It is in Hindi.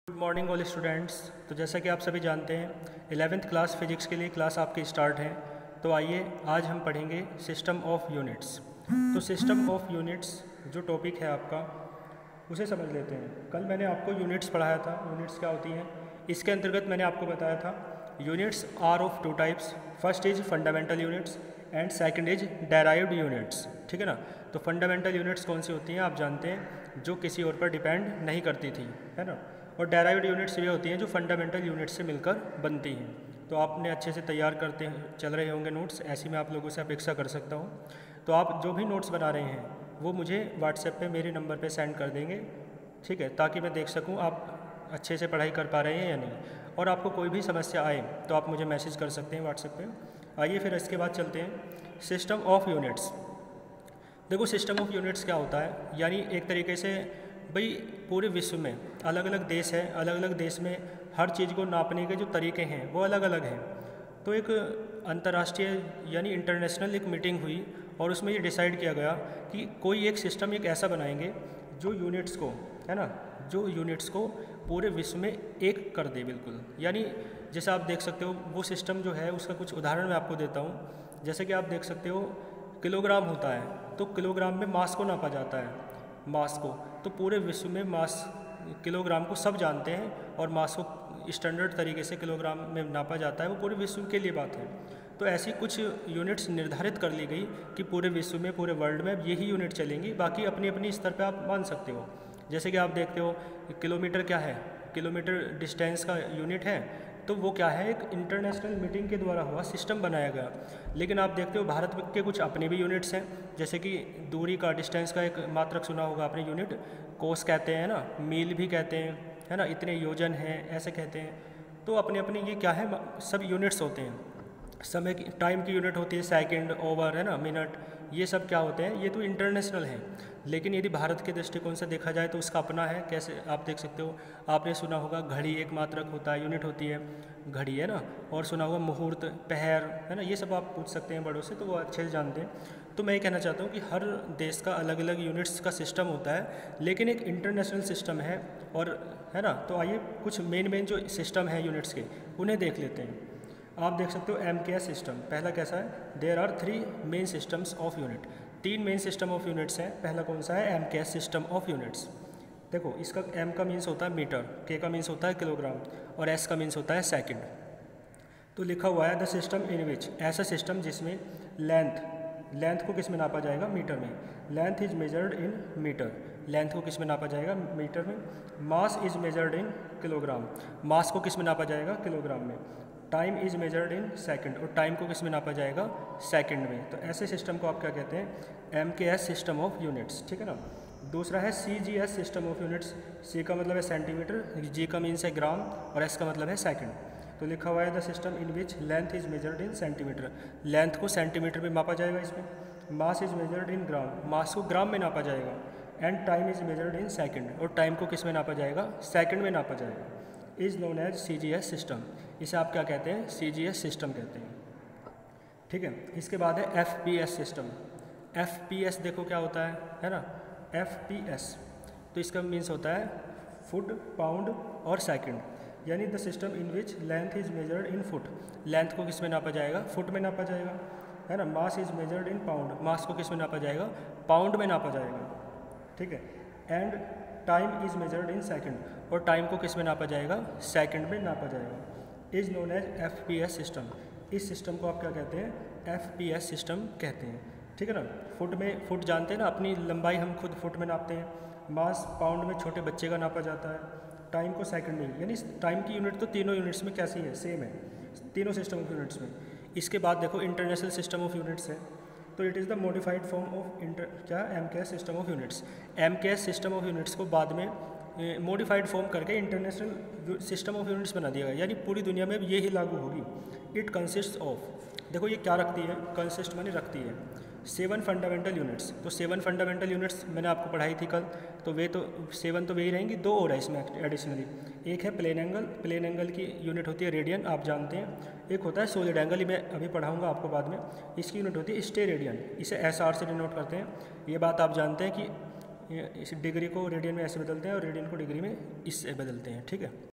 Good morning all students. तो जैसा कि आप सभी जानते हैं 11th क्लास फिजिक्स के लिए क्लास आपकी स्टार्ट है। तो आइए आज हम पढ़ेंगे सिस्टम ऑफ यूनिट्स। तो सिस्टम ऑफ यूनिट्स जो टॉपिक है आपका उसे समझ लेते हैं। कल मैंने आपको यूनिट्स पढ़ाया था, यूनिट्स क्या होती हैं। इसके अंतर्गत मैंने आपको बताया था units are of two types, first is fundamental units and second is derived units. ठीक है ना। तो फंडामेंटल यूनिट्स कौन सी होती हैं आप जानते हैं, जो किसी और पर डिपेंड नहीं करती थी, है ना। और डेराइव्ड यूनिट्स ये होती हैं जो फंडामेंटल यूनिट्स से मिलकर बनती हैं। तो आपने अच्छे से तैयार करते चल रहे होंगे नोट्स, ऐसी मैं आप लोगों से अपेक्षा कर सकता हूँ। तो आप जो भी नोट्स बना रहे हैं वो मुझे व्हाट्सएप पे मेरे नंबर पे सेंड कर देंगे, ठीक है, ताकि मैं देख सकूँ आप अच्छे से पढ़ाई कर पा रहे हैं या नहीं। और आपको कोई भी समस्या आए तो आप मुझे मैसेज कर सकते हैं व्हाट्सएप पे। आइए फिर इसके बाद चलते हैं सिस्टम ऑफ यूनिट्स। देखो सिस्टम ऑफ यूनिट्स क्या होता है, यानी एक तरीके से भाई पूरे विश्व में अलग अलग देश है, अलग अलग देश में हर चीज़ को नापने के जो तरीके हैं वो अलग अलग हैं। तो एक अंतर्राष्ट्रीय यानी इंटरनेशनल एक मीटिंग हुई और उसमें ये डिसाइड किया गया कि कोई एक सिस्टम एक ऐसा बनाएंगे जो यूनिट्स को, है ना, जो यूनिट्स को पूरे विश्व में एक कर दे बिल्कुल। यानी जैसे आप देख सकते हो वो सिस्टम जो है उसका कुछ उदाहरण मैं आपको देता हूँ। जैसे कि आप देख सकते हो किलोग्राम होता है, तो किलोग्राम में मास को नापा जाता है, मास को। तो पूरे विश्व में मास किलोग्राम को सब जानते हैं और मास को स्टैंडर्ड तरीके से किलोग्राम में नापा जाता है, वो पूरे विश्व के लिए बात है। तो ऐसी कुछ यूनिट्स निर्धारित कर ली गई कि पूरे विश्व में, पूरे वर्ल्ड में यही यूनिट चलेंगी, बाकी अपनी अपनी स्तर पे आप मान सकते हो। जैसे कि आप देखते हो किलोमीटर क्या है, किलोमीटर डिस्टेंस का यूनिट है, तो वो क्या है, एक इंटरनेशनल मीटिंग के द्वारा हुआ सिस्टम बनाया गया। लेकिन आप देखते हो भारत के कुछ अपने भी यूनिट्स हैं, जैसे कि दूरी का, डिस्टेंस का एक मात्रक सुना होगा आपने यूनिट, कोस कहते हैं ना, मील भी कहते हैं, है ना, इतने योजन हैं ऐसे कहते हैं। तो अपने अपने ये क्या है, सब यूनिट्स होते हैं। समय की, टाइम की यूनिट होती है सेकंड, ओवर, है ना, मिनट, ये सब क्या होते हैं, ये तो इंटरनेशनल हैं। लेकिन यदि भारत के दृष्टिकोण से देखा जाए तो उसका अपना है। कैसे आप देख सकते हो, आपने सुना होगा घड़ी एक मात्रक होता है, यूनिट होती है घड़ी, है ना। और सुना होगा मुहूर्त, पहर, है ना, ये सब आप पूछ सकते हैं बड़ों से, तो वो अच्छे से जानते हैं। तो मैं ये कहना चाहता हूँ कि हर देश का अलग अलग यूनिट्स का सिस्टम होता है, लेकिन एक इंटरनेशनल सिस्टम है, और है ना। तो आइए कुछ मेन जो सिस्टम है यूनिट्स के उन्हें देख लेते हैं। आप देख सकते हो MKS सिस्टम, पहला कैसा है, there are 3 main systems of unit. 3 main system of units हैं। पहला कौन सा है, MKS सिस्टम ऑफ यूनिट्स। देखो इसका M का मीन्स होता है मीटर, K का मीन्स होता है किलोग्राम, और S का मीन्स होता है सेकंड। तो लिखा हुआ है द सिस्टम इन विच, ऐसा सिस्टम जिसमें लेंथ को किस में नापा जाएगा, मीटर में। Length is measured in metre, length को किस में नापा जाएगा, मीटर में। Mass is measured in kilogram, mass को किस में नापा जाएगा, किलोग्राम में। Time is measured in second, और टाइम को किस में नापा जाएगा, सेकंड में। तो ऐसे सिस्टम को आप क्या कहते हैं, MKS सिस्टम ऑफ यूनिट्स, ठीक है ना। दूसरा है CGS system of units. C का मतलब है सेंटीमीटर, G का मीन्स है ग्राम, और S का मतलब है सेकंड। तो लिखा हुआ है the system in which length is measured in centimetre, length को सेंटीमीटर में मापा जाएगा इसमें। मास इज मेजर्ड इन ग्राम, मास को ग्राम में नापा जाएगा। And time is measured in second, और टाइम को किस में नापा जाएगा, सेकंड में नापा जाएगा। Is known as CGS system, इसे आप क्या कहते हैं, CGS सिस्टम कहते हैं, ठीक है। इसके बाद है FPS सिस्टम। FPS देखो क्या होता है ना, FPS, तो इसका मीन्स होता है फुट, पाउंड और सेकंड। यानी the system in which length is measured in foot, length को किस में नापा जाएगा, फुट में नापा जाएगा, है ना। Mass is measured in pound, mass को किस में नापा जाएगा, पाउंड में नापा जाएगा, ठीक है। And time is measured in second, और टाइम को किस में नापा जाएगा, सेकंड में नापा जाएगा। Is known as FPS system, इस सिस्टम को आप क्या कहते हैं, FPS सिस्टम कहते हैं, ठीक है ना। फुट में, फुट जानते हैं ना, अपनी लंबाई हम खुद फुट में नापते हैं। मास पाउंड में छोटे बच्चे का नापा जाता है। टाइम को सेकंड में, यानी टाइम की यूनिट तो तीनों यूनिट्स में कैसी है, सेम है, तीनों सिस्टम ऑफ यूनिट्स में। इसके बाद देखो इंटरनेशनल सिस्टम ऑफ यूनिट्स है, तो it is the modified form of क्या, MKS system of units. MKS system of units को बाद में मॉडिफाइड फॉर्म करके इंटरनेशनल सिस्टम ऑफ यूनिट्स बना दिया गया, यानी पूरी दुनिया में ये ही लागू होगी। इट कंसिस्ट ऑफ, देखो ये क्या रखती है, कंसिस्ट मानी रखती है, 7 फंडामेंटल यूनिट्स। तो 7 फंडामेंटल यूनिट्स मैंने आपको पढ़ाई थी कल, तो वे तो 7 तो वही रहेंगी, 2 और है इसमें एडिशनली। एक है प्लेन एंगल, प्लेन एंगल की यूनिट होती है रेडियन, आप जानते हैं। एक होता है सॉलिड एंगल, मैं अभी पढ़ाऊंगा आपको बाद में, इसकी यूनिट होती है स्टेरेडियन, इसे SR से डिनोट करते हैं। ये बात आप जानते हैं कि इस डिग्री को रेडियन में ऐसे बदलते हैं और रेडियन को डिग्री में इससे बदलते हैं, ठीक है।